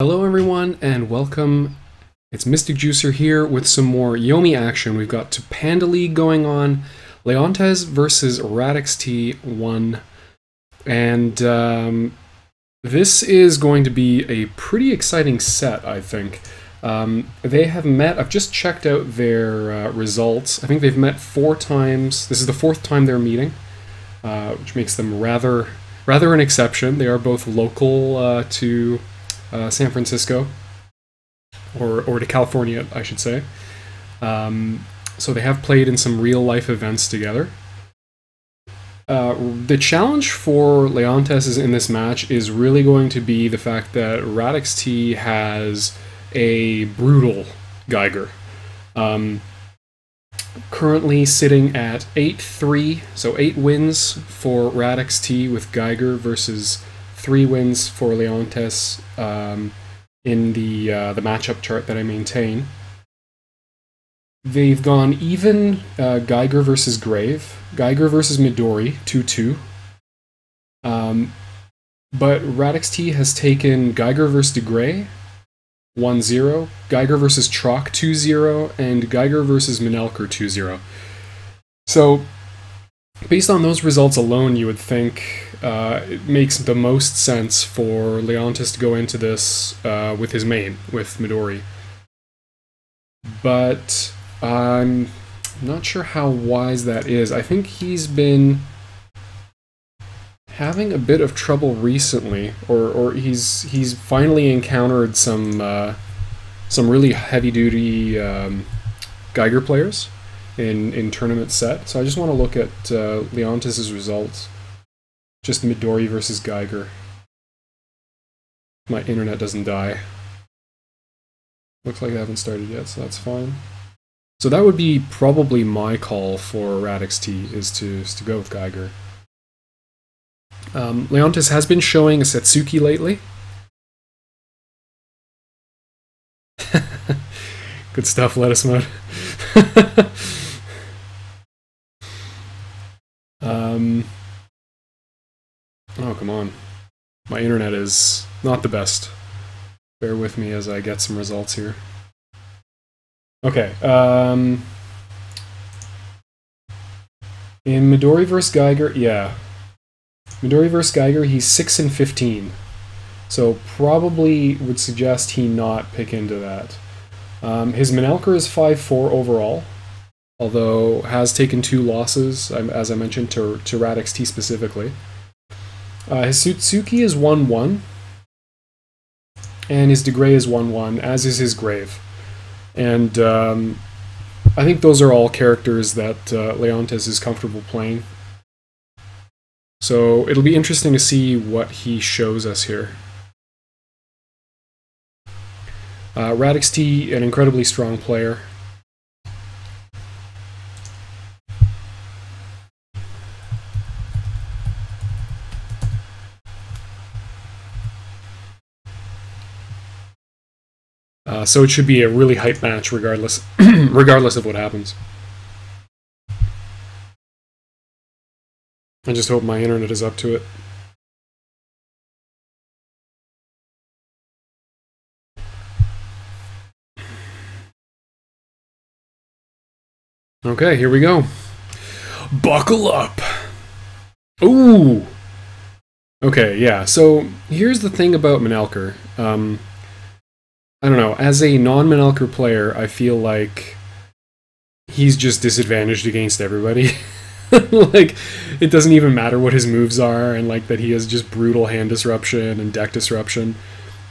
Hello everyone and welcome. It's Mystic Juicer here with some more Yomi action. We've got TOPANDA League going on, Leontes versus ratxt1, and this is going to be a pretty exciting set, I think. They have met, I've just checked out their results. I think they've met 4 times. This is the 4th time they're meeting, which makes them rather an exception. They are both local to San Francisco, or to California, I should say. So they have played in some real-life events together. The challenge for Leontes in this match is really going to be the fact that ratxt has a brutal Geiger. Currently sitting at 8-3, so 8 wins for ratxt with Geiger versus 3 wins for Leontes in the matchup chart that I maintain. They've gone even Geiger versus Grave, Geiger versus Midori 2-2. But ratxt has taken Geiger versus DeGray 1-0, Geiger versus Trock 2-0, and Geiger versus Minelker 2-0. So, based on those results alone, you would think it makes the most sense for Leontes to go into this with his main, with Midori. But I'm not sure how wise that is. I think he's been having a bit of trouble recently, or he's finally encountered some really heavy-duty Geiger players in tournament set. So I just want to look at Leontes' results. Just Midori versus Geiger. My internet doesn't die. Looks like I haven't started yet, so that's fine. So that would be probably my call for ratxt, is to go with Geiger. Leontes has been showing a Setsuki lately. Good stuff, Lettuce Mud. Oh, come on. My internet is not the best. Bear with me as I get some results here. Okay, in Midori vs. Geiger, yeah. Midori vs. Geiger, he's 6-15. So probably would suggest he not pick into that. His Minelker is 5-4 overall, although has taken 2 losses, as I mentioned, to ratxt specifically. His Sutsuki is 1-1, and his DeGray is 1-1, as is his Grave. And I think those are all characters that Leontes is comfortable playing. So it'll be interesting to see what he shows us here. ratxt, an incredibly strong player. So it should be a really hype match regardless, regardless of what happens. I just hope my internet is up to it. Okay, here we go. Buckle up! Ooh! Okay, yeah, so here's the thing about Minelker. I don't know, as a non-Minelker player, I feel like he's just disadvantaged against everybody. Like, it doesn't even matter what his moves are, and like that he has just brutal hand disruption and deck disruption.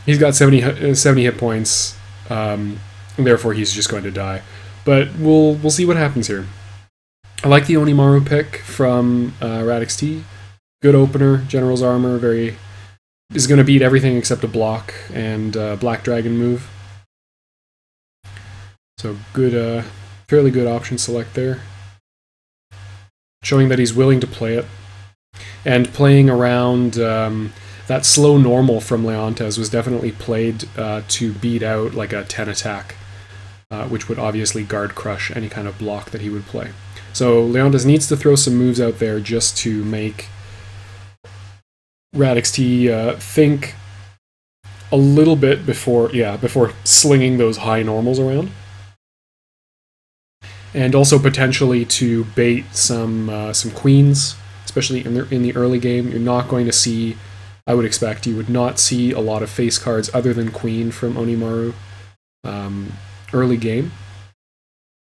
He's got 70 hit points, therefore he's just going to die. But we'll see what happens here. I like the Onimaru pick from ratxt. Good opener, General's Armor, is going to beat everything except a block and Black Dragon move. So good, fairly good option select there. Showing that he's willing to play it. And playing around that slow normal from Leontes was definitely played to beat out like a 10 attack, which would obviously guard crush any kind of block that he would play. So Leontes needs to throw some moves out there just to make ratxt think a little bit before, yeah, before slinging those high normals around. And also potentially to bait some queens, especially in the early game. You're not going to see, I would expect, you would not see a lot of face cards other than queen from Onimaru early game.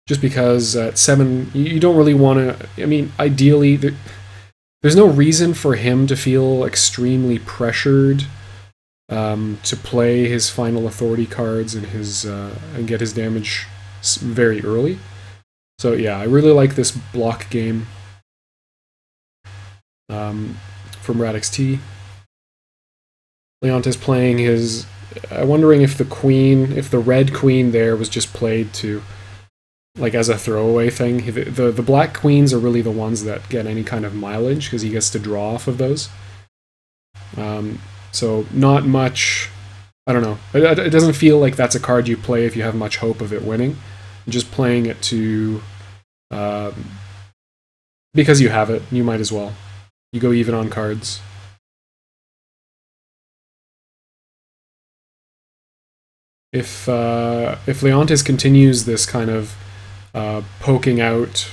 Just because at 7, you don't really want to, I mean, ideally, there's no reason for him to feel extremely pressured to play his final authority cards and his and get his damage very early. So yeah, I really like this block game from ratxt. Leontes playing his... I'm wondering if the red queen there was just played to, like, as a throwaway thing. The black queens are really the ones that get any kind of mileage, because he gets to draw off of those. So not much... I don't know. It doesn't feel like that's a card you play if you have much hope of it winning. Just playing it to... because you have it, you might as well. You go even on cards. If Leontes continues this kind of poking out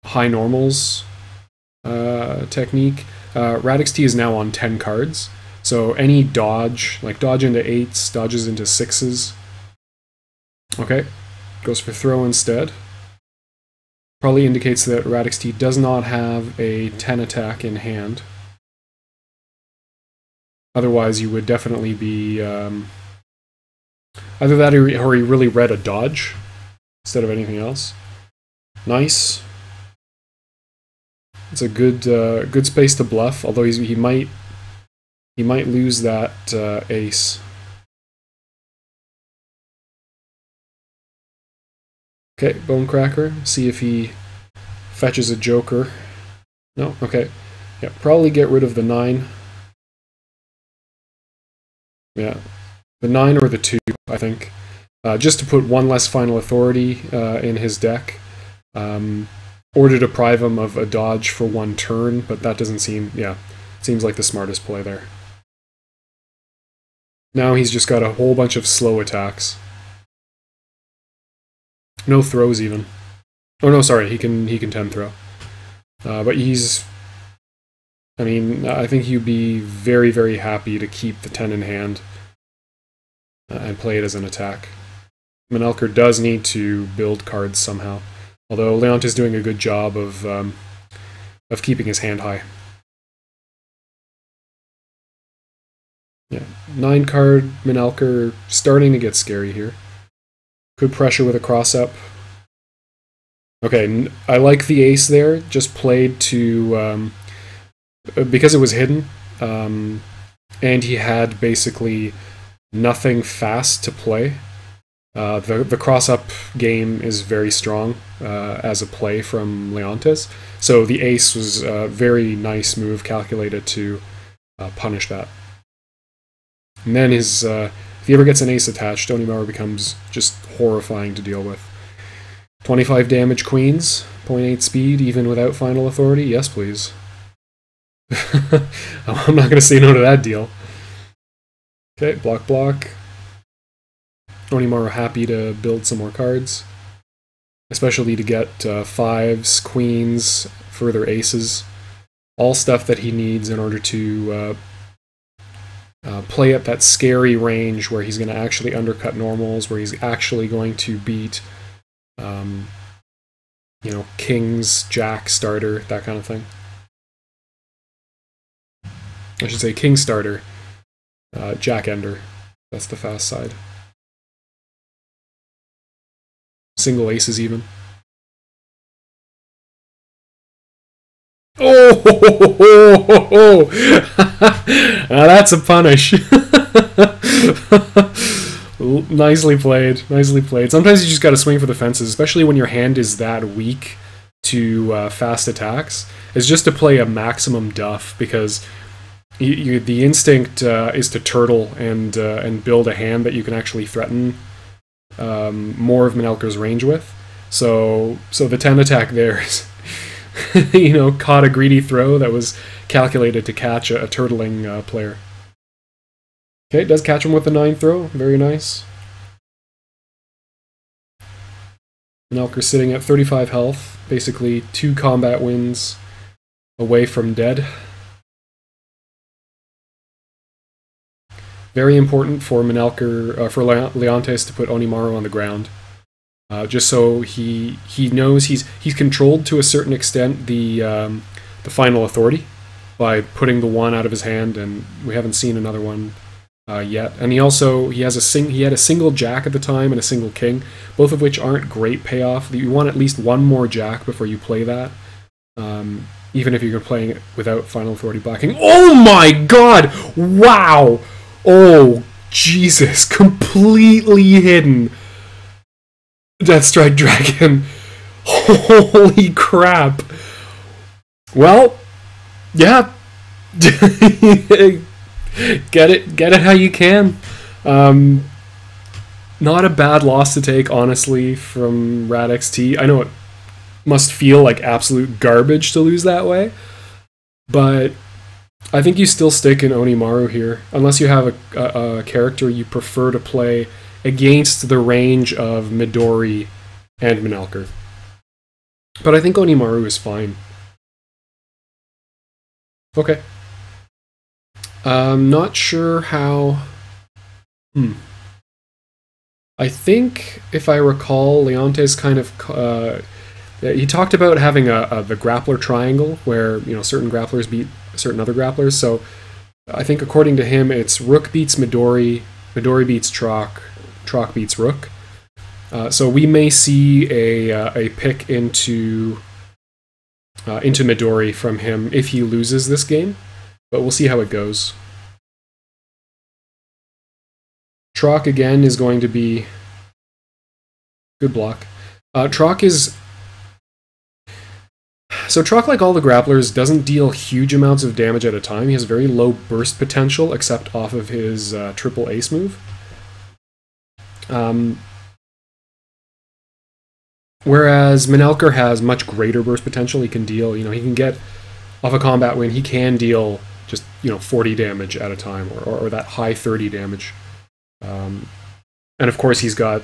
high normals technique, ratxt is now on 10 cards. So any dodge, like dodge into 8s, dodges into 6s. Okay, goes for throw instead. Probably indicates that ratxt does not have a 10 attack in hand. Otherwise, you would definitely be either that or he really read a dodge instead of anything else. Nice. It's a good space to bluff. Although he might lose that ace. Okay, Bonecracker. See if he fetches a joker. No? Okay. Yeah, probably get rid of the 9. Yeah. The 9 or the 2, I think. Just to put one less final authority in his deck. Or to deprive him of a dodge for one turn, but that doesn't seem... yeah, seems like the smartest play there. Now he's just got a whole bunch of slow attacks. No throws even. Oh no, sorry, he can 10 throw. But he's... I mean, I think you'd be very, very happy to keep the 10 in hand and play it as an attack. Manelker does need to build cards somehow, although Leontes is doing a good job of keeping his hand high. Yeah, 9 card Manelker starting to get scary here. Good pressure with a cross-up. Okay, I like the ace there, just played to... because it was hidden, and he had basically nothing fast to play. The cross-up game is very strong as a play from Leontes, so the ace was a very nice move calculated to punish that. And then his... if he ever gets an ace attached, Onimaru becomes just horrifying to deal with. 25 damage queens, 0.8 speed, even without final authority? Yes, please. I'm not going to say no to that deal. Okay, block, block. Onimaru happy to build some more cards. Especially to get 5s, queens, further aces. All stuff that he needs in order to... play at that scary range where he's going to actually undercut normals, where he's actually going to beat, you know, kings, jack starter, that kind of thing. I should say king starter, jack ender. That's the fast side. Single aces even. Oh, now that's a punish. Nicely played, nicely played. Sometimes you just gotta swing for the fences, especially when your hand is that weak to fast attacks. It's just to play a maximum duff, because the instinct is to turtle and build a hand that you can actually threaten more of Manelker's range with. So the 10 attack there is... you know, caught a greedy throw that was calculated to catch a turtling player. Okay, it does catch him with the 9 throw. Very nice. Menelker sitting at 35 health. Basically 2 combat wins away from dead. Very important for Menelker, for Leontes to put Onimaru on the ground. Just so he knows he's controlled to a certain extent the final authority by putting the 1 out of his hand, and we haven't seen another one yet. And he had a single jack at the time and a single king, both of which aren't great payoff. You want at least 1 more jack before you play that, even if you're playing it without final authority blocking. Oh my god! Wow! Oh Jesus! Completely hidden. Deathstrike Dragon. Holy crap. Well, yeah. Get it how you can. Not a bad loss to take, honestly, from ratxt. I know it must feel like absolute garbage to lose that way, but I think you still stick in Onimaru here, unless you have a character you prefer to play against the range of Midori and Menelker. But I think Onimaru is fine. Okay. Not sure how... I think, if I recall, Leontes kind of... he talked about having the grappler triangle, where certain grapplers beat certain other grapplers, so I think according to him it's Rook beats Midori, Midori beats Troc, Troc beats Rook. So we may see a pick into Midori from him if he loses this game, but we'll see how it goes. Troc again is going to be good block. Troc is... So Troc, like all the grapplers, doesn't deal huge amounts of damage at a time. He has very low burst potential, except off of his triple ace move. Whereas Menelker has much greater burst potential. He can deal, he can get off a combat win, he can deal just 40 damage at a time, or that high 30 damage. And of course he's got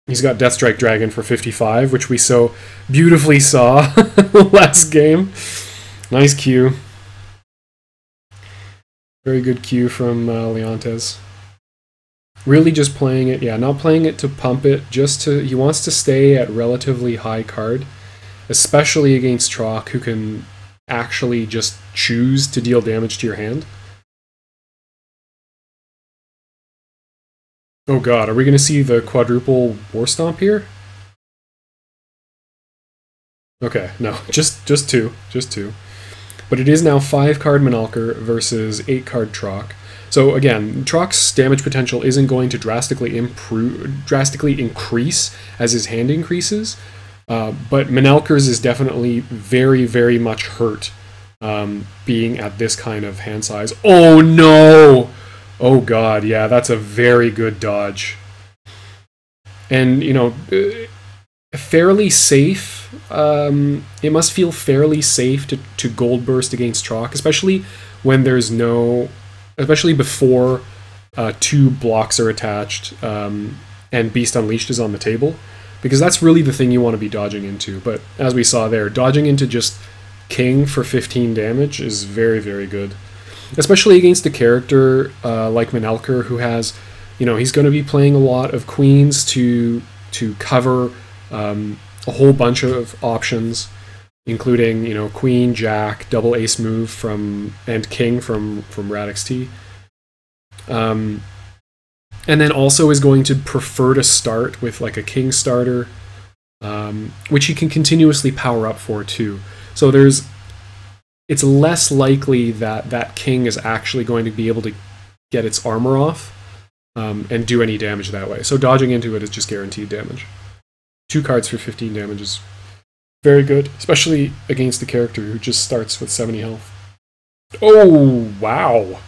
Deathstrike Dragon for 55, which we so beautifully saw last game. Nice Q. Very good Q from Leontes. Really just playing it, not playing it to pump it, he wants to stay at relatively high card, especially against Troc, who can actually just choose to deal damage to your hand. Oh god, are we going to see the quadruple War Stomp here? Okay, no, just 2. But it is now 5-card Menelker versus 8-card Troc. So again, Troc's damage potential isn't going to drastically increase as his hand increases, but Menelker's is definitely very, very much hurt being at this kind of hand size. Oh no! Oh god, yeah, that's a very good dodge. And, fairly safe. It must feel fairly safe to gold burst against Troc, especially when there's no... Especially before 2 blocks are attached and Beast Unleashed is on the table. Because that's really the thing you want to be dodging into. But as we saw there, dodging into just King for 15 damage is very, very good. Especially against a character like Menelker, who has, he's going to be playing a lot of queens to cover a whole bunch of options, including, queen, jack, double ace move and king from ratxt. And then also is going to prefer to start with like a king starter, which he can continuously power up for too. So it's less likely that king is actually going to be able to get its armor off and do any damage that way. So dodging into it is just guaranteed damage. 2 cards for 15 damage is very good, especially against a character who just starts with 70 health. Oh, wow.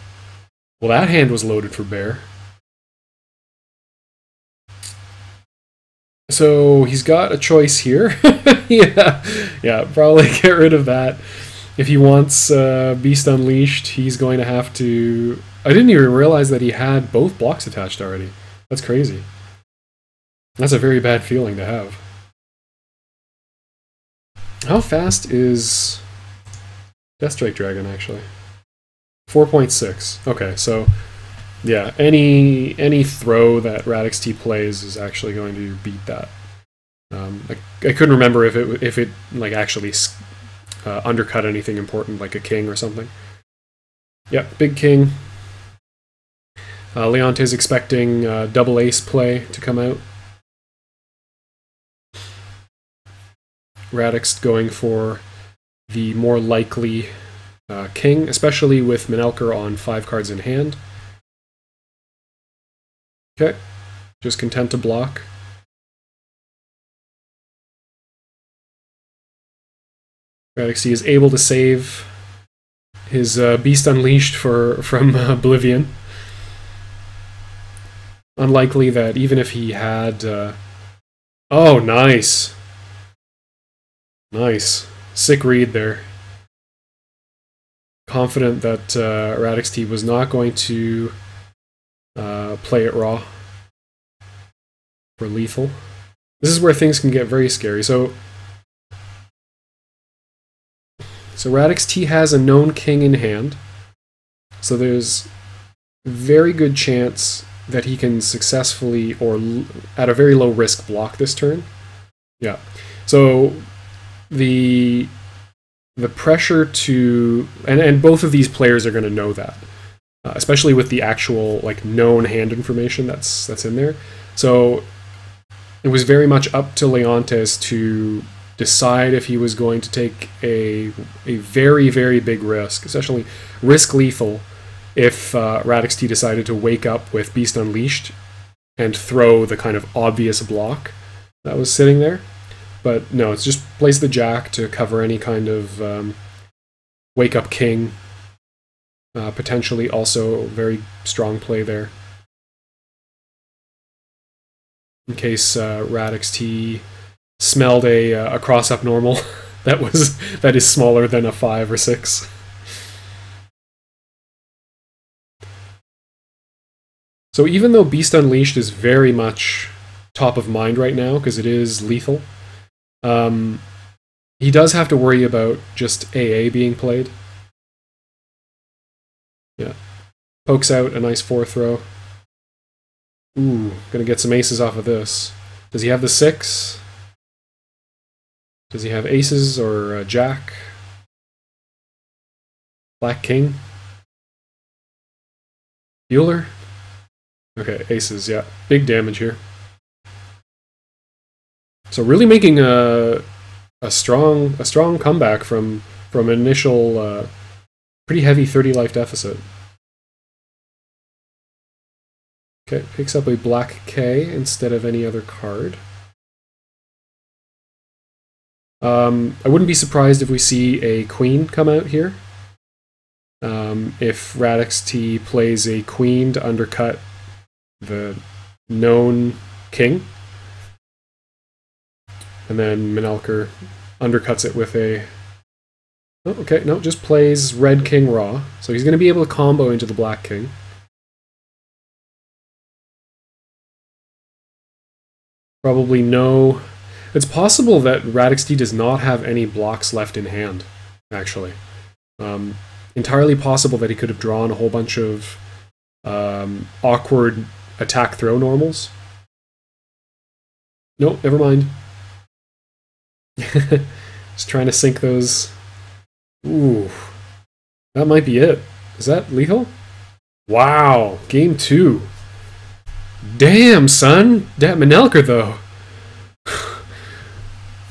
Well, that hand was loaded for bear. So he's got a choice here. yeah, probably get rid of that. if he wants Beast Unleashed, he's going to have to... I didn't even realize that he had both blocks attached already. That's crazy. That's a very bad feeling to have. How fast is Deathstrike Dragon, actually? 4.6. Okay, so... yeah, any throw that ratxt plays is actually going to beat that. I couldn't remember if it like actually undercut anything important, like a king or something. Yep, big king. Leontes expecting double ace play to come out. Ratxt going for the more likely king, especially with Manelker on 5 cards in hand. Okay, just content to block. ratxt is able to save his Beast Unleashed from Oblivion. Unlikely that even if he had... oh, nice! Nice. Sick read there. Confident that ratxt was not going to play it raw for lethal. This is where things can get very scary. So ratxt has a known king in hand, so there's very good chance that he can successfully, or at a very low risk, block this turn. Yeah. So the pressure to, and both of these players are going to know that, especially with the actual like known hand information that's in there. So it was very much up to Leontes to decide if he was going to take a very, very big risk, especially risk lethal, if ratxt decided to wake up with Beast Unleashed and throw the kind of obvious block that was sitting there. But no, it's just plays the jack to cover any kind of wake up king. Potentially also very strong play there. In case ratxt smelled a cross-up normal that is smaller than a 5 or 6. So even though Beast Unleashed is very much top of mind right now, because it is lethal, he does have to worry about just AA being played. Yeah. Pokes out a nice 4-throw. Ooh, gonna get some aces off of this. Does he have the 6? Does he have aces or jack? Black king? Bueller? Okay, aces, yeah. Big damage here. So really making a strong comeback from an initial pretty heavy 30 life deficit. Okay, picks up a black K instead of any other card. I wouldn't be surprised if we see a queen come out here. If ratxt plays a queen to undercut the known king, and then Manelker undercuts it with a... oh, okay, no, just plays red king raw, so he's going to be able to combo into the black king. Probably no... It's possible that ratxt does not have any blocks left in hand, actually. Entirely possible that he could have drawn a whole bunch of awkward attack throw normals. Nope, never mind. Just trying to sink those. Ooh. That might be it. Is that lethal? Wow, game 2. Damn, son! That Manelker, though.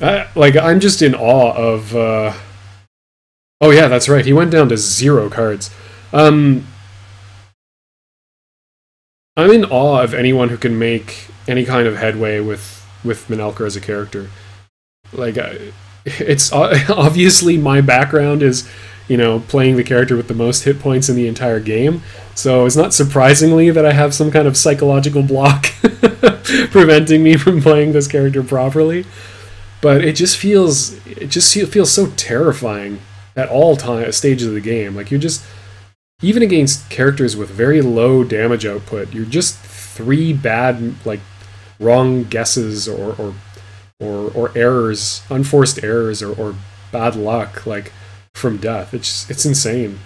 I'm just in awe of... Oh yeah, that's right, he went down to 0 cards. I'm in awe of anyone who can make any kind of headway with Manelker as a character. Like, it's obviously my background is, you know, playing the character with the most hit points in the entire game, so it's not surprisingly that I have some kind of psychological block preventing me from playing this character properly. But it just feels so terrifying at all stages of the game. Like, you're just, even against characters with very low damage output, you're just 3 bad, like, wrong guesses or errors, unforced errors, or bad luck, like, from death. It's insane.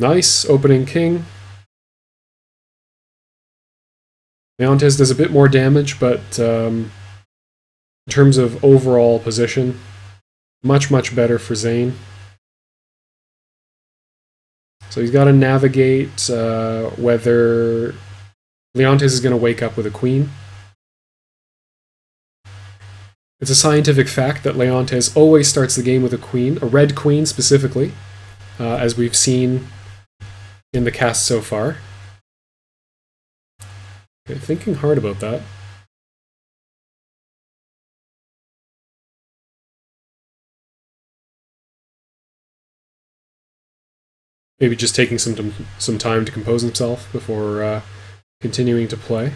Nice opening king. Leontes does a bit more damage, but in terms of overall position, much better for Zane. So he's got to navigate whether Leontes is going to wake up with a queen. It's a scientific fact that Leontes always starts the game with a queen, a red queen specifically, as we've seen in the cast so far. Okay, thinking hard about that. Maybe just taking some time to compose himself before continuing to play.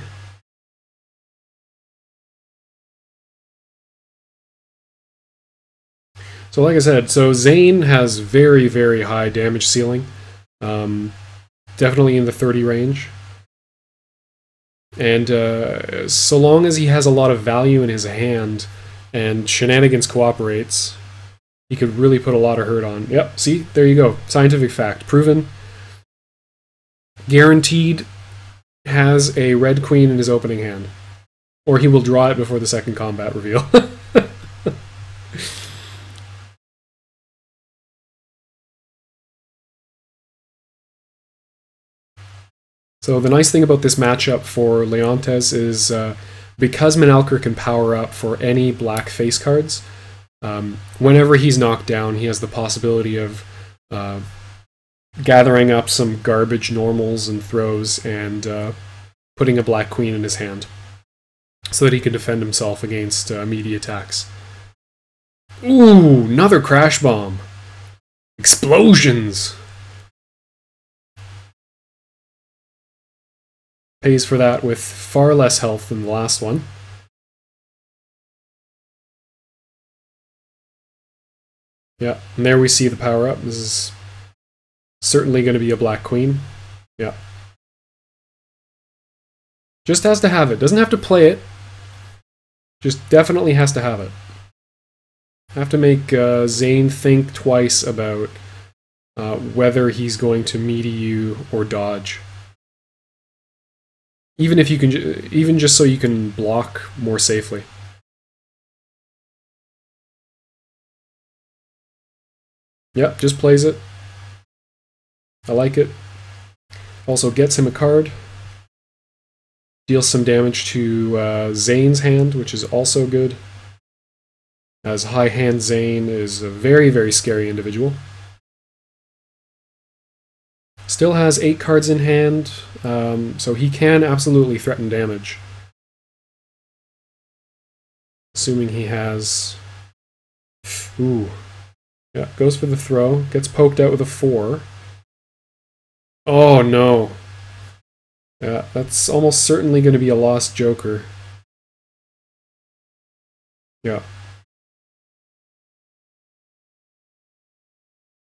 So like I said, so Zane has very high damage ceiling. Definitely in the 30 range. And so long as he has a lot of value in his hand and Shenanigans cooperates, he could really put a lot of hurt on. Yep, see? There you go. Scientific fact. Proven. Guaranteed has a red queen in his opening hand. Or he will draw it before the second combat reveal. So the nice thing about this matchup for Leontes is because Manalker can power up for any black face cards, whenever he's knocked down, he has the possibility of gathering up some garbage normals and throws and putting a black queen in his hand so that he can defend himself against melee attacks. Ooh, another crash bomb. Explosions! Pays for that with far less health than the last one. Yeah, and there we see the power up. This is certainly going to be a black queen. Yeah. Just has to have it. Doesn't have to play it. Just definitely has to have it. Have to make Zane think twice about whether he's going to melee you or dodge. Even if you can, even just so you can block more safely. Yep, just plays it. I like it. Also gets him a card. Deals some damage to Zane's hand, which is also good. As high hand Zane is a very scary individual. Still has 8 cards in hand, so he can absolutely threaten damage. Assuming he has... Ooh. Yeah, goes for the throw, gets poked out with a 4. Oh no. Yeah, that's almost certainly going to be a lost joker. Yeah.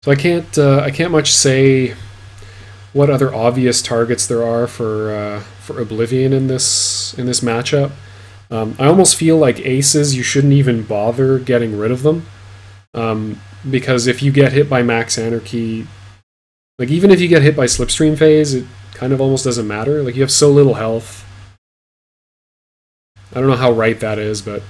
So I can't much say what other obvious targets there are for Oblivion in this matchup. I almost feel like aces, you shouldn't even bother getting rid of them, because if you get hit by Max Anarchy, like even if you get hit by Slipstream Phase, it kind of almost doesn't matter. Like you have so little health. I don't know how right that is, but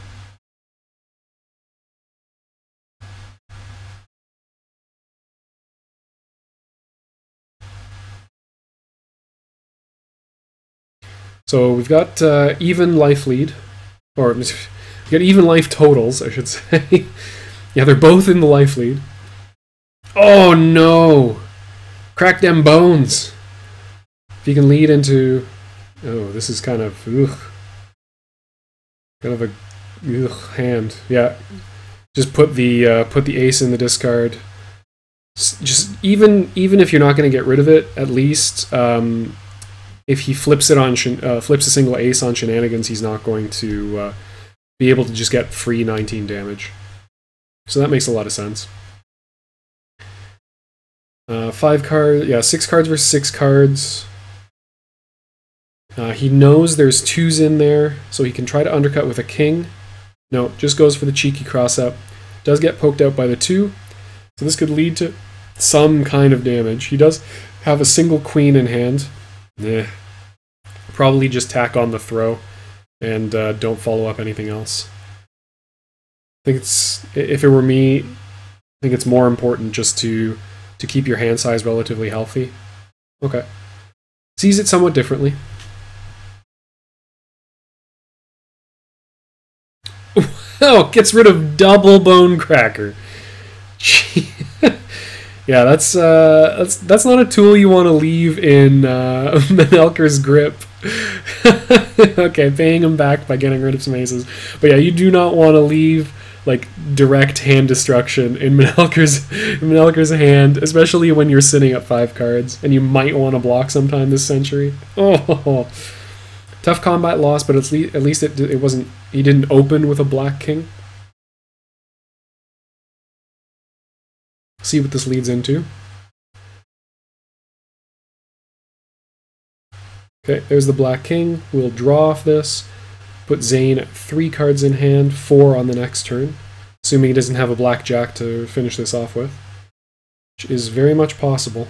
so we've got even life lead, or we've got even life totals, I should say. Yeah, they're both in the life lead. Oh no! Crack them bones! If you can lead into... Oh, this is kind of... Ugh. Kind of a... Ugh, hand. Yeah. Just put the ace in the discard. Just even if you're not going to get rid of it, at least... if he flips it on flips a single ace on Shenanigans, he's not going to be able to just get free 19 damage. So that makes a lot of sense. 5 cards, yeah, 6 cards versus 6 cards. He knows there's 2s in there, so he can try to undercut with a king. No, just goes for the cheeky cross-up. Does get poked out by the 2, so this could lead to some kind of damage. He does have a single queen in hand. Probably just tack on the throw and don't follow up anything else. I think it's, if it were me, I think it's more important just to keep your hand size relatively healthy. Okay. Sees it somewhat differently. Oh, gets rid of double bone cracker. Yeah, that's not a tool you want to leave in Manelker's grip. Okay, paying him back by getting rid of some aces. But yeah, you do not want to leave like direct hand destruction in Manelker's hand, especially when you're sitting at 5 cards and you might want to block sometime this century. Oh, tough combat loss, but at least it wasn't. He didn't open with a black king. See what this leads into. Okay, there's the black king. We'll draw off this. Put Zane at 3 cards in hand, 4 on the next turn, assuming he doesn't have a black jack to finish this off with, which is very much possible.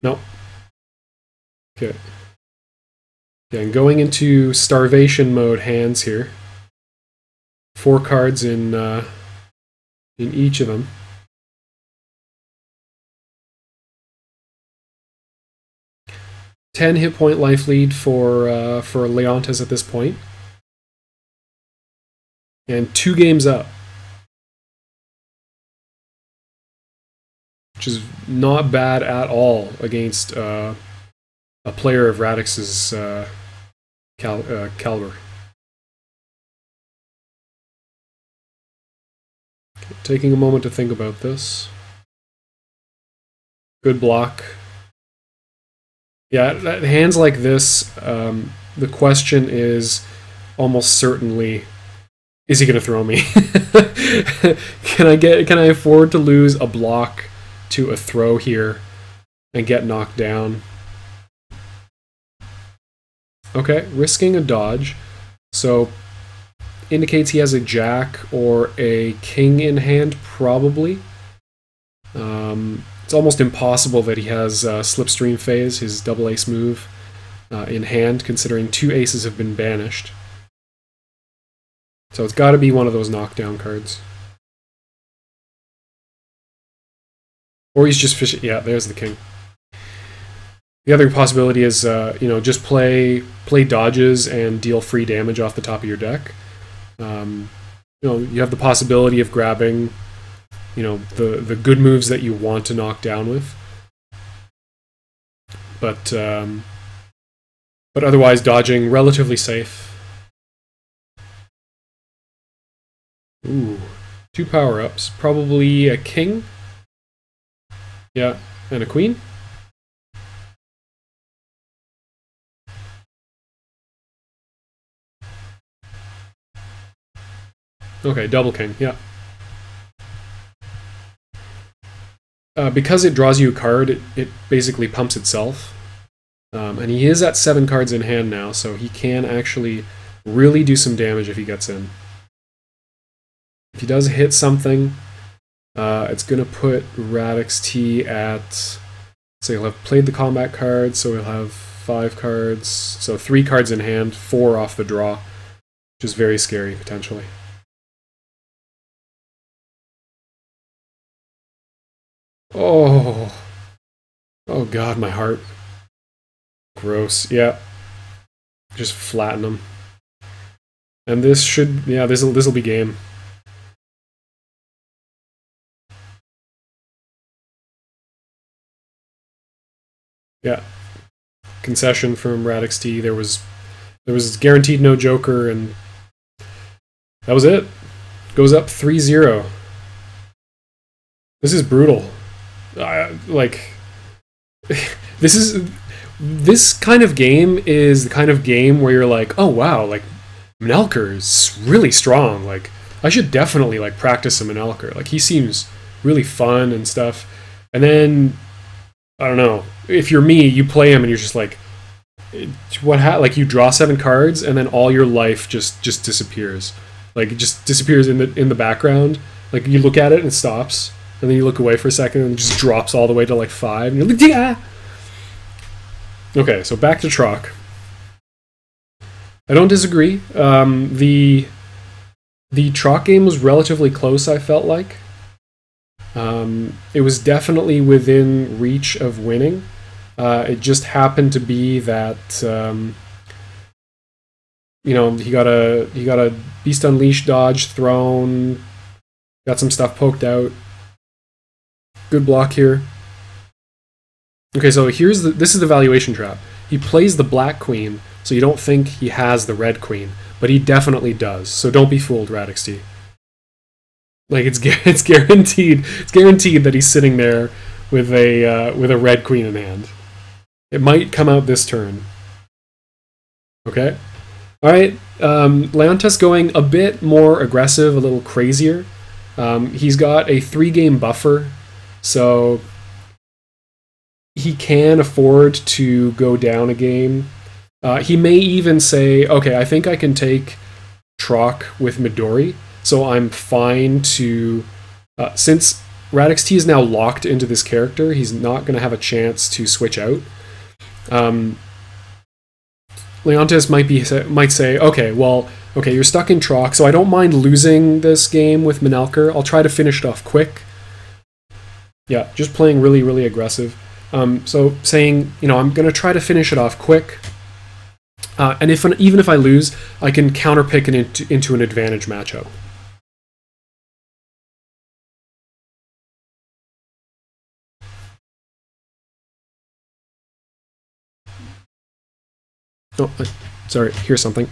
Nope. Okay. Okay, and going into starvation mode hands here. 4 cards in each of them. Hit point life lead for Leontes at this point, and 2 games up, which is not bad at all against a player of Radix's caliber. Okay, taking a moment to think about this. Good block. Yeah, hands like this, the question is almost certainly, is he going to throw me? Can I afford to lose a block to a throw here and get knocked down? Okay, risking a dodge, so indicates he has a jack or a king in hand, probably. It's almost impossible that he has Slipstream Phase, his double ace move, in hand, considering 2 aces have been banished. So it's got to be one of those knockdown cards. Or he's just fishing. Yeah, there's the king. The other possibility is, just play dodges and deal free damage off the top of your deck. You have the possibility of grabbing the good moves that you want to knock down with, but otherwise dodging relatively safe. Ooh, 2 power-ups, probably a king, yeah, and a queen. Okay, double king, yeah. Because it draws you a card, it basically pumps itself. And he is at 7 cards in hand now, so he can actually really do some damage if he gets in. If he does hit something, it's going to put ratxt at... So he'll have played the combat card, so he'll have 5 cards. So 3 cards in hand, 4 off the draw, which is very scary, potentially. Oh God, my heart. Gross. Yeah. Just flatten them. And this should, yeah, this'll be game. Yeah. Concession from ratxt. There was guaranteed no joker, and that was it. Goes up 3-0. This is brutal. This is this kind of game is the kind of game where you're like, oh wow, like Manelker is really strong. Like I should definitely like practice some Manelker. Like he seems really fun and stuff. And then I don't know. If you're me, you play him and you're just like, like you draw 7 cards and then all your life just disappears. Like it just disappears in the background. Like you look at it and it stops, and then you look away for a second and it just drops all the way to like 5. And you're like, yeah. Okay, so back to Troc. I don't disagree. The Troc game was relatively close, I felt like. It was definitely within reach of winning. It just happened to be that you know, he got a Beast Unleashed dodge thrown, got some stuff poked out. Good block here. Okay, so this is the valuation trap. He plays the black queen, so you don't think he has the red queen, but he definitely does. So don't be fooled, ratxt. Like it's guaranteed. It's guaranteed that he's sitting there with a red queen in hand. It might come out this turn. Okay. All right. Leontes going a bit more aggressive, a little crazier. He's got a 3-game buffer, so he can afford to go down a game. He may even say, okay, I think I can take Troc with Midori, so I'm fine to... since ratxt is now locked into this character, he's not going to have a chance to switch out. Leontes might say, okay, well, okay, you're stuck in Troc, so I don't mind losing this game with Manelker. I'll try to finish it off quick. Yeah, just playing really, really aggressive. So saying, you know, I'm going to try to finish it off quick. And even if I lose, I can counterpick it into an advantage matchup. Oh, sorry, here's something.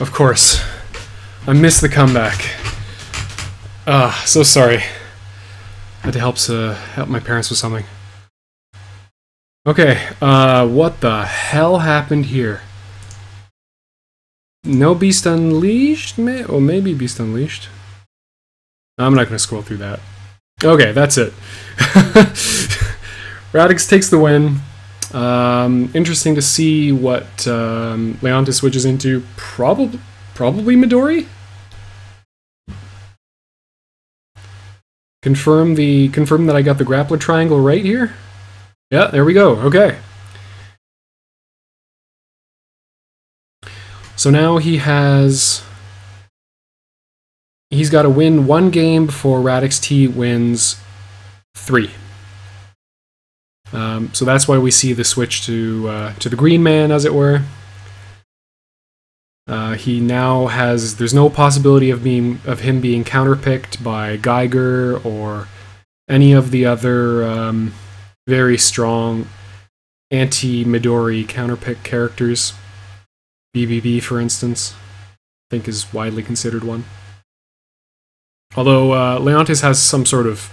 Of course. I missed the comeback. So sorry. I had to help my parents with something. Okay, what the hell happened here? No Beast Unleashed? Or maybe Beast Unleashed? I'm not going to scroll through that. Okay, that's it. ratxt takes the win. Interesting to see what Leontes switches into. Probably Midori? Confirm that I got the grappler triangle right here? Yeah, there we go. Okay. So now he's got to win 1 game before ratxt wins 3. So that's why we see the switch to the green man, as it were. He now there's no possibility of him being counterpicked by Geiger or any of the other very strong anti-Midori counterpick characters. BBB, for instance, I think is widely considered one. Although Leontes has some sort of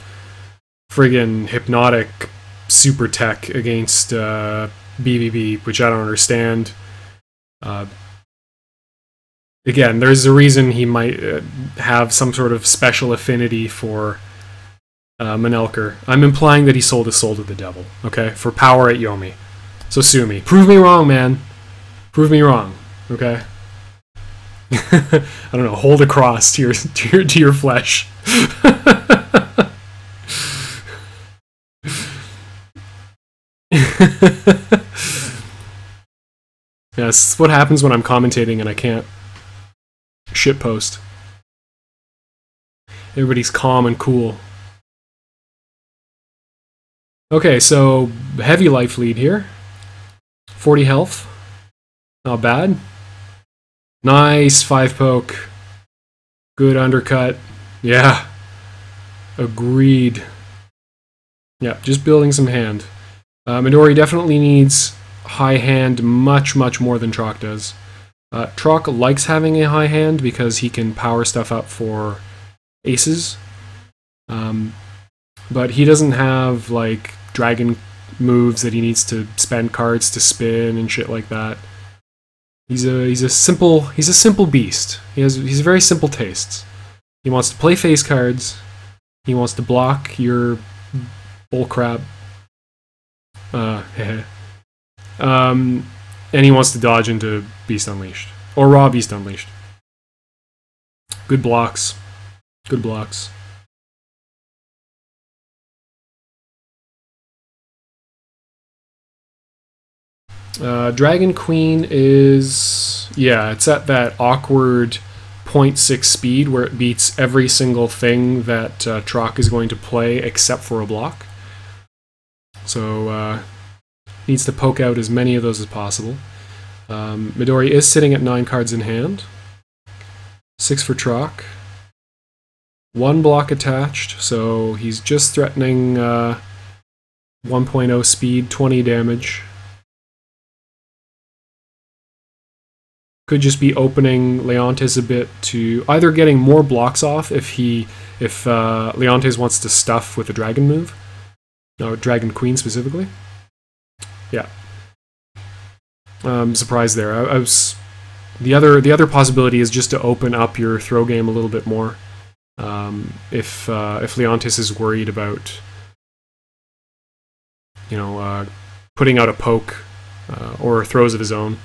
friggin' hypnotic super tech against BBB, which I don't understand. Again, there's a reason he might have some sort of special affinity for Manelker. I'm implying that he sold his soul to the devil, okay? For power at Yomi. So sue me. Prove me wrong, man. Prove me wrong, okay? I don't know, hold a cross to your flesh. Yeah, this is what happens when I'm commentating and I can't shitpost. Everybody's calm and cool. Okay, so heavy life lead here. 40 health. Not bad. Nice 5 poke. Good undercut. Yeah. Agreed. Yeah, just building some hand. Midori definitely needs high hand much more than Troc does. Troc likes having a high hand because he can power stuff up for aces. But he doesn't have like dragon moves that he needs to spend cards to spin and shit like that. He's a simple beast. He's very simple tastes. He wants to play face cards. He wants to block your bullcrap. And he wants to dodge into Beast Unleashed or Raw Beast Unleashed. Good blocks. Good blocks. Dragon Queen is... yeah, it's at that awkward 0.6 speed where it beats every single thing that Troc is going to play except for a block. So, needs to poke out as many of those as possible. Midori is sitting at 9 cards in hand. 6 for Troc. 1 block attached, so he's just threatening 1.0 speed, 20 damage. Could just be opening Leontes a bit to either getting more blocks off if Leontes wants to stuff with a dragon move. No, Dragon Queen specifically. Yeah. I'm surprised there. I was the other possibility is just to open up your throw game a little bit more. If Leontes is worried about, putting out a poke or throws of his own,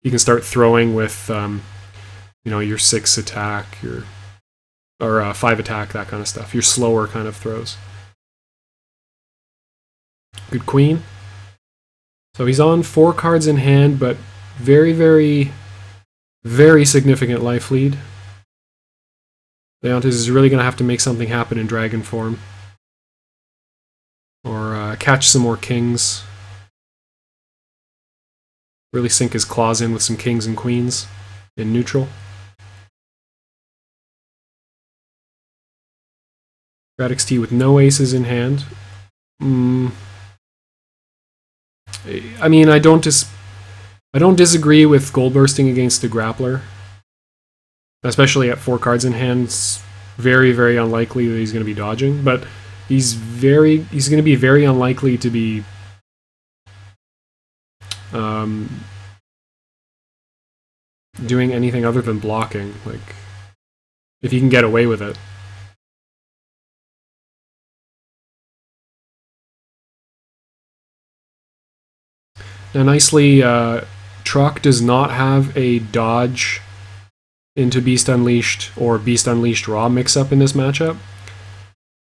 you can start throwing with your 6 attack, or 5 attack, that kind of stuff. Your slower kind of throws. Good queen. So he's on 4 cards in hand, but very, very, very significant life lead. Leontes is really going to have to make something happen in dragon form. Or catch some more kings. Really sink his claws in with some kings and queens in neutral. ratxt with no aces in hand. I mean, I don't disagree with goal bursting against a grappler. especially at 4 cards in hand. It's very, very unlikely that he's going to be dodging, but he's going to be very unlikely to be doing anything other than blocking, like, if he can get away with it. Now, nicely, Truck does not have a dodge into Beast Unleashed or Beast Unleashed Raw mix-up in this matchup,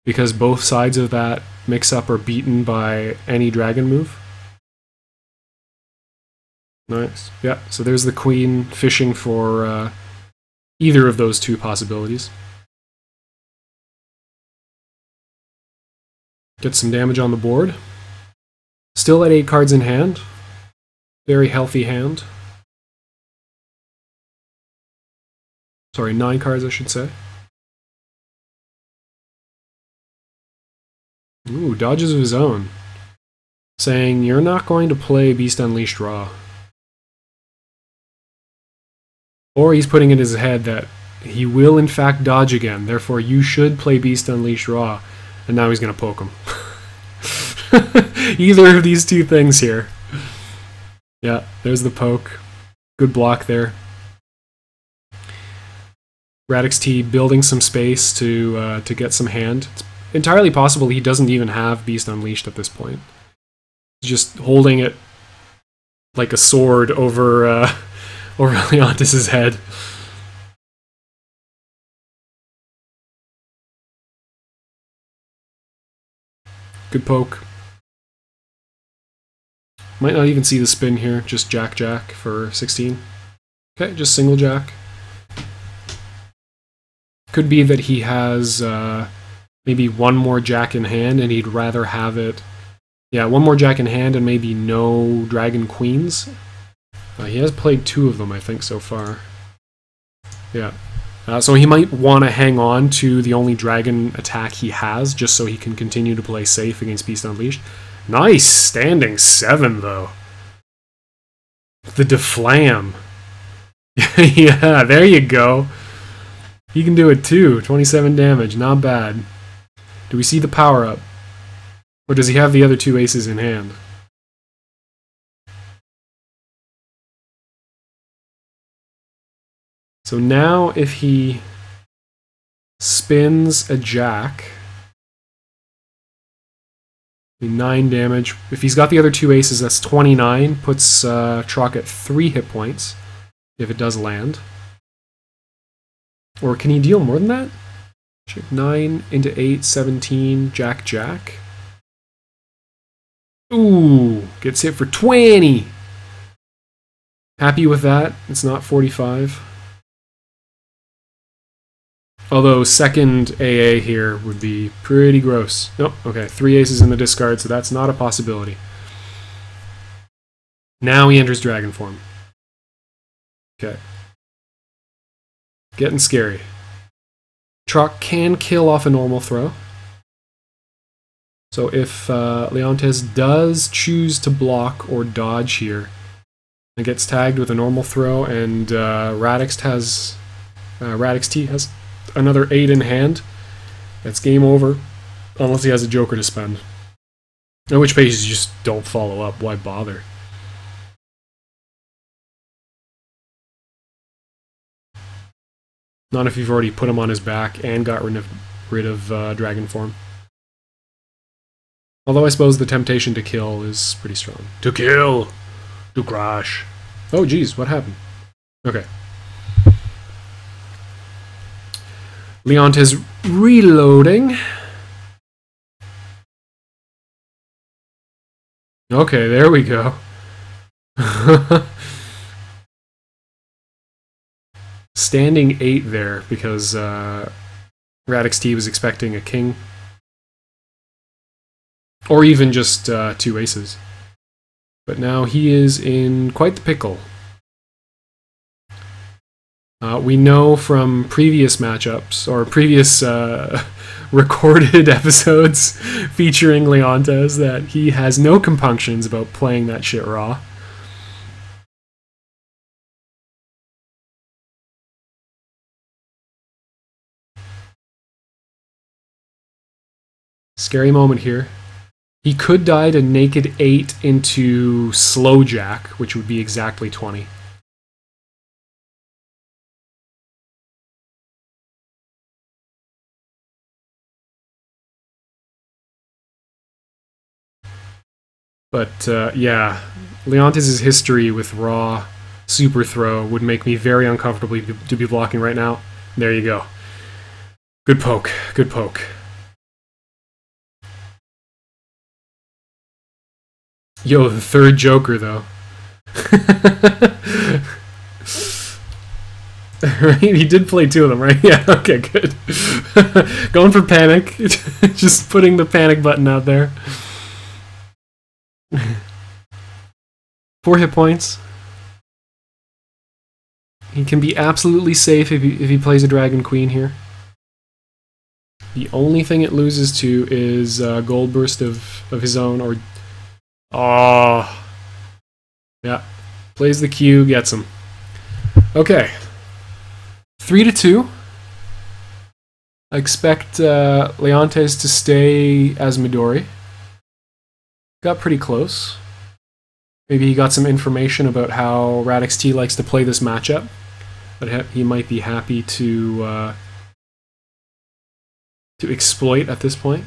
because both sides of that mix-up are beaten by any dragon move. Nice. Yeah, so there's the queen fishing for either of those two possibilities. Get some damage on the board. Still at 8 cards in hand. Very healthy hand. Sorry, 9 cards I should say. Ooh, dodges of his own. Saying, you're not going to play Beast Unleashed Raw. Or he's putting in his head that he will in fact dodge again, therefore you should play Beast Unleashed Raw, and now he's going to poke him. Either of these two things here. Yeah, there's the poke. Good block there. ratxt building some space to get some hand. It's entirely possible he doesn't even have Beast Unleashed at this point. He's just holding it like a sword over over Leontes' head. Good poke. Might not even see the spin here, just Jack for 16. Okay, just single Jack. Could be that he has maybe one more Jack in hand and he'd rather have it... Yeah, one more Jack in hand and maybe no Dragon Queens. He has played 2 of them, I think, so far. Yeah. So he might want to hang on to the only dragon attack he has, just so he can continue to play safe against Beast Unleashed. Nice! Standing 7, though. The Deflam. Yeah, there you go. He can do it too. 27 damage, not bad. Do we see the power-up? Or does he have the other 2 aces in hand? So now if he spins a Jack, 9 damage. If he's got the other 2 aces, that's 29. Puts Trock at 3 hit points, if it does land. Or can he deal more than that? Check 9 into 8, 17, Jack. Ooh, gets hit for 20! Happy with that. It's not 45. Although second AA here would be pretty gross. Nope, okay, 3 aces in the discard, so that's not a possibility. Now he enters dragon form. Okay. Getting scary. Trock can kill off a normal throw. So if Leontes does choose to block or dodge here, and gets tagged with a normal throw, and ratxt has another 8 in hand, that's game over, unless he has a joker to spend. In which case you just don't follow up, why bother? Not if you've already put him on his back and got rid of dragon form. Although I suppose the temptation to kill is pretty strong. To kill! To crash! Oh geez, what happened? Okay. Leontes reloading. Okay, there we go. Standing 8 there because ratxt was expecting a king. Or even just 2 aces. But now he is in quite the pickle. We know from previous matchups, or previous recorded episodes featuring Leontes, that he has no compunctions about playing that shit raw. Scary moment here. He could die to naked 8 into slow jack, which would be exactly 20. But yeah, Leontes' history with raw super throw would make me very uncomfortable to be blocking right now. There you go. Good poke. Good poke. Yo, the third Joker, though. Right? He did play 2 of them, right? Yeah, okay, good. Going for panic. Just putting the panic button out there. 4 hit points. He can be absolutely safe if he plays a Dragon Queen here. The only thing it loses to is Gold Burst of his own, or... Oh. Yeah. Plays the Q, gets him. Okay. 3-2. I expect Leontes to stay as Midori. Got pretty close. Maybe he got some information about how ratxt likes to play this matchup. But he might be happy to exploit at this point.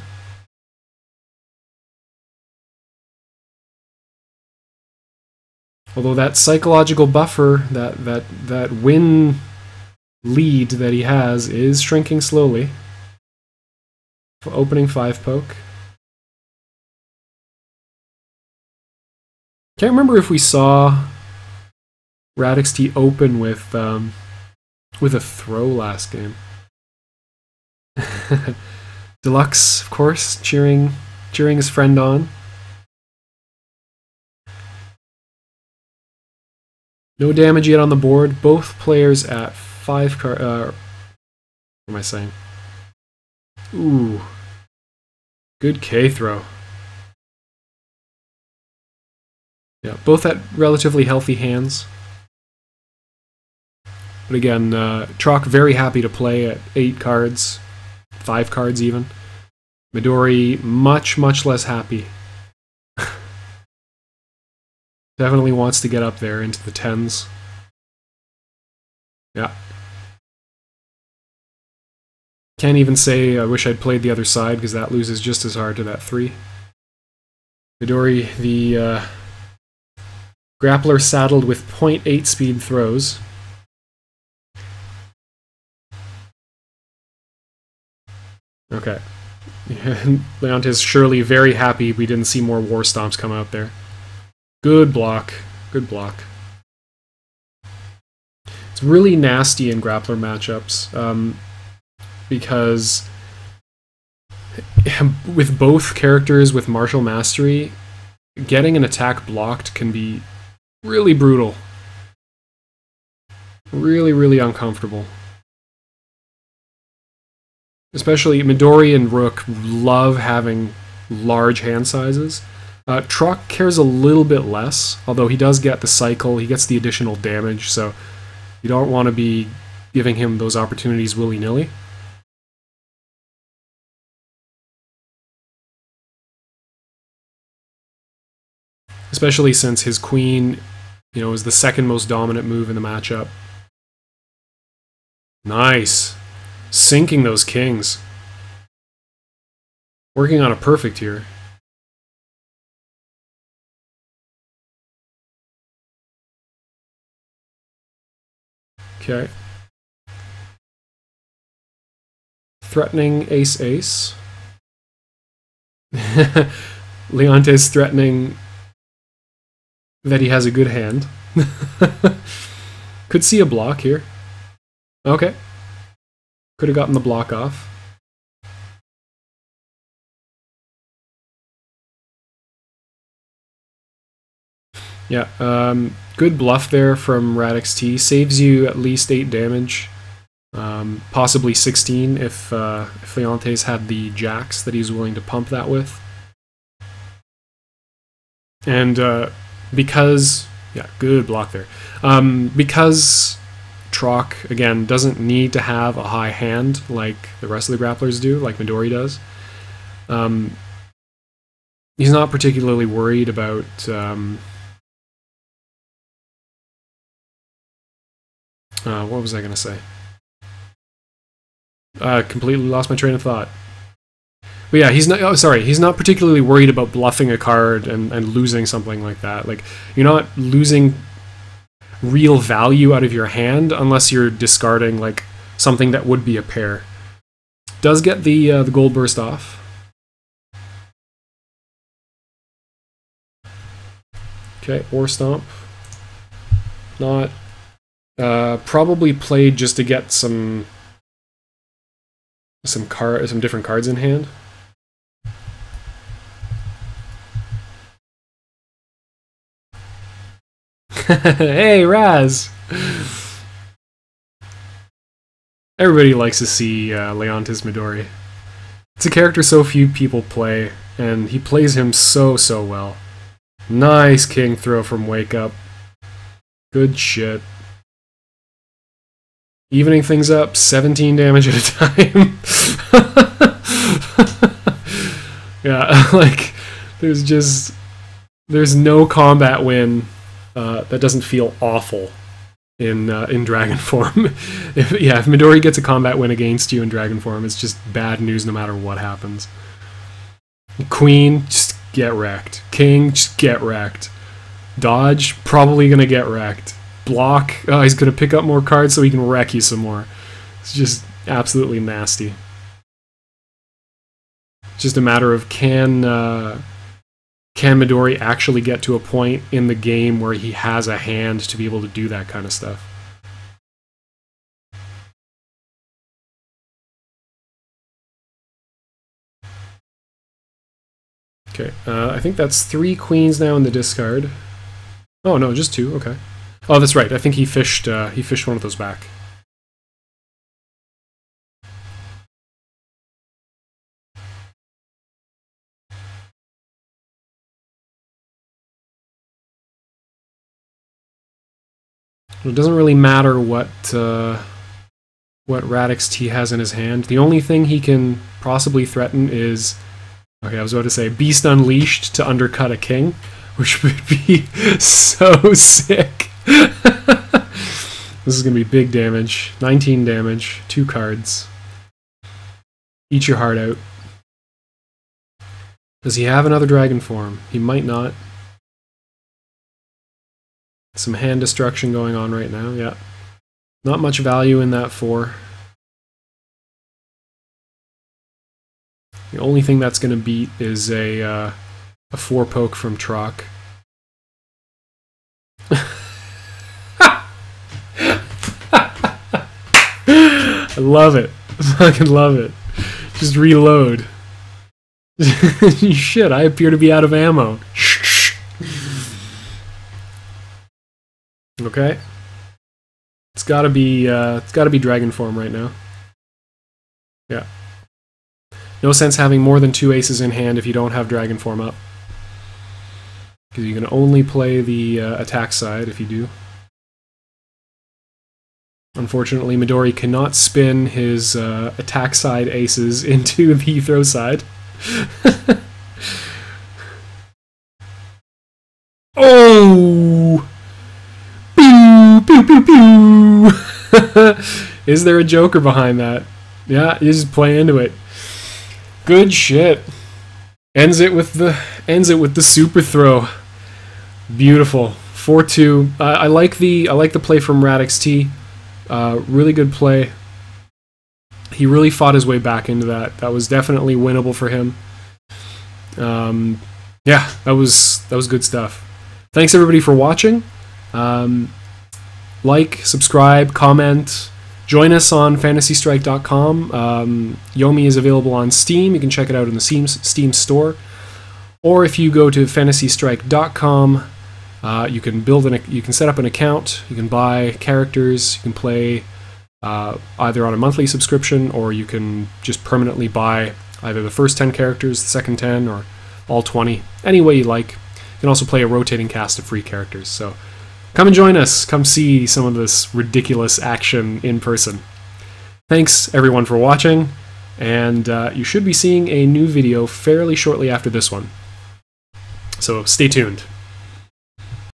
Although that psychological buffer, that win lead that he has, is shrinking slowly. Opening 5 poke. Can't remember if we saw ratxt open with a throw last game. Deluxe, of course, cheering his friend on. No damage yet on the board. Both players at 5 card. What am I saying? Ooh, good K throw. Yeah, both at relatively healthy hands. But again, Trock very happy to play at 8 cards, 5 cards even. Midori much less happy. Definitely wants to get up there into the 10s. Yeah. Can't even say I wish I'd played the other side, because that loses just as hard to that 3. Midori, the grappler saddled with 0.8 speed throws. Okay. Leontes surely very happy we didn't see more War Stomps come out there. Good block. Good block. It's really nasty in grappler matchups, because with both characters with martial mastery, getting an attack blocked can be really brutal. Really uncomfortable. Especially Midori and Rook love having large hand sizes. Trock cares a little bit less, although he does get the cycle, he gets the additional damage, so you don't want to be giving him those opportunities willy-nilly. Especially since his queen, is the second most dominant move in the matchup. Nice. Sinking those kings. Working on a perfect here. Okay. Threatening ace-ace. Leontes threatening that he has a good hand. Could see a block here. Okay. Could have gotten the block off. Yeah, good bluff there from ratxt. Saves you at least 8 damage. Possibly 16 if Leontes had the jacks that he's willing to pump that with. And because... Yeah, good block there. Because Trock, again, doesn't need to have a high hand like the rest of the grapplers do, like Midori does, He's not particularly worried about what was I going to say? Completely lost my train of thought. But yeah, he's not. Oh, sorry, he's not particularly worried about bluffing a card and losing something like that. Like, you're not losing real value out of your hand unless you're discarding like something that would be a pair. Does get the gold burst off. Okay, Ore Stomp. Not probably played just to get some different cards in hand. Hey, Raz! Everybody likes to see Leontes Midori. It's a character so few people play, and he plays him so well. Nice king throw from Wake Up. Good shit. Evening things up, 17 damage at a time. Yeah, like, there's no combat win that doesn't feel awful in dragon form. If Midori gets a combat win against you in dragon form, it's just bad news no matter what happens. Queen, just get wrecked. King, just get wrecked. Dodge, probably gonna get wrecked. Block, he's gonna pick up more cards so he can wreck you some more. It's just absolutely nasty. It's just a matter of can Midori actually get to a point in the game where he has a hand to be able to do that kind of stuff? Okay, I think that's 3 queens now in the discard. Oh no, just 2. Okay. Oh, that's right. I think he fished one of those back. It doesn't really matter what ratxt has in his hand. The only thing he can possibly threaten is, okay, I was about to say Beast Unleashed to undercut a king, which would be so sick. This is going to be big damage. 19 damage, 2 cards. Eat your heart out. Does he have another dragon form? He might not. Some hand destruction going on right now, yeah. Not much value in that 4. The only thing that's going to beat is a 4 poke from Troc. I love it. I fucking love it. Just reload. Shit, I appear to be out of ammo. Okay. It's gotta be dragon form right now. Yeah. No sense having more than 2 aces in hand if you don't have dragon form up. Because you can only play the attack side if you do. Unfortunately, Midori cannot spin his attack side aces into the throw side. Oh! Pew, pew, pew, pew. Is there a joker behind that? Yeah, you just play into it. Good shit. Ends it with the super throw. Beautiful. 4-2. I like the play from ratxt. Really good play. He really fought his way back into that. That was definitely winnable for him. Yeah, that was good stuff. Thanks everybody for watching. Like, subscribe, comment. Join us on fantasystrike.com. Yomi is available on Steam. You can check it out in the Steam store. Or if you go to fantasystrike.com, you can set up an account. You can buy characters. You can play either on a monthly subscription, or you can just permanently buy either the first 10 characters, the second 10, or all 20. Any way you like. You can also play a rotating cast of free characters. So come and join us. Come see some of this ridiculous action in person. Thanks, everyone, for watching. and you should be seeing a new video fairly shortly after this one. So stay tuned.